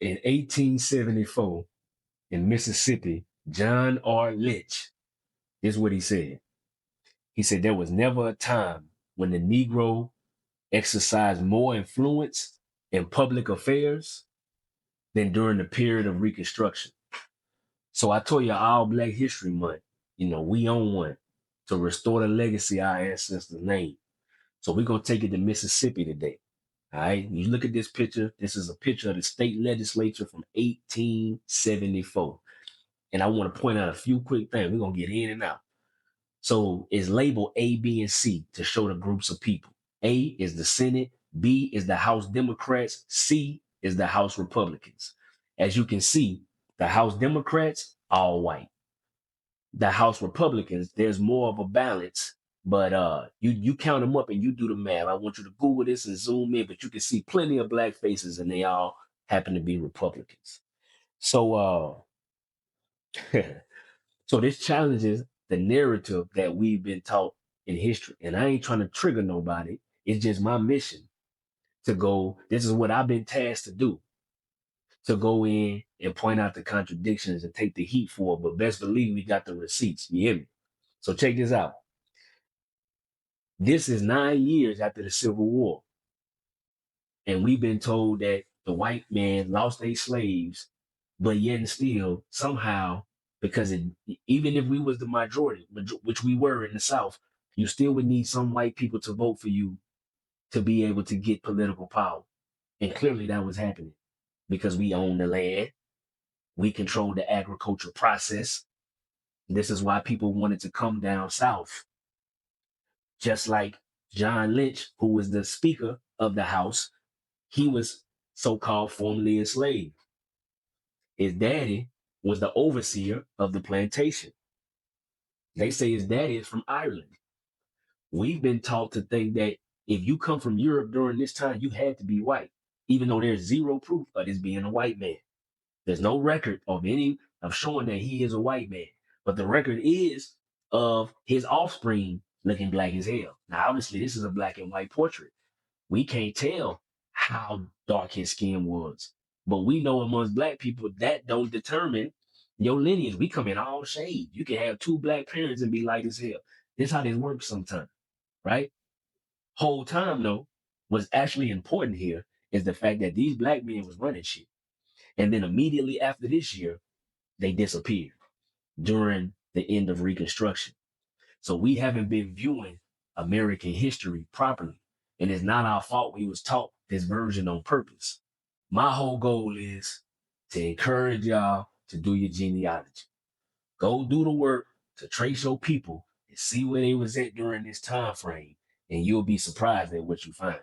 In 1874, in Mississippi, John R. Lynch, this is what he said. He said, there was never a time when the Negro exercised more influence in public affairs than during the period of Reconstruction. So I told you all Black History Month, we own one to restore the legacy our ancestors' name. So we're going to take it to Mississippi today. All right. You look at this picture. This is a picture of the state legislature from 1874. And I want to point out a few quick things. We're going to get in and out. So it's labeled A, B, and C to show the groups of people. A is the Senate. B is the House Democrats. C is the House Republicans. As you can see, the House Democrats, all white. The House Republicans, there's more of a balance, but you count them up and you do the math. I want you to Google this and zoom in, but you can see plenty of Black faces and they all happen to be Republicans. So so this challenges the narrative that we've been taught in history. And I ain't trying to trigger nobody. It's just my mission to go, this is what I've been tasked to do, to go in and point out the contradictions and take the heat for it. But best believe we got the receipts. You hear me? So check this out. This is 9 years after the Civil War. And we've been told that the white man lost their slaves, but yet and still, somehow, because even if we was the majority, which we were in the South, you still would need some white people to vote for you to be able to get political power. And clearly that was happening because we own the land. We control the agriculture process. This is why people wanted to come down South. Just like John Lynch, who was the Speaker of the House, he was so-called formerly enslaved. His daddy was the overseer of the plantation. They say his daddy is from Ireland. We've been taught to think that if you come from Europe during this time, you had to be white, even though there's zero proof of this being a white man. There's no record of showing that he is a white man, but the record is of his offspring looking black as hell. Now, obviously, this is a black and white portrait. We can't tell how dark his skin was, but we know amongst Black people that don't determine your lineage. We come in all shades. You can have 2 Black parents and be light as hell. This is how this works sometimes, right? Whole time, though, what's actually important here is the fact that these Black men was running shit. And then immediately after this year, they disappeared during the end of Reconstruction. So we haven't been viewing American history properly. And it's not our fault we was taught this version on purpose. My whole goal is to encourage y'all to do your genealogy. Go do the work to trace your people and see where they was at during this time frame. And you'll be surprised at what you find.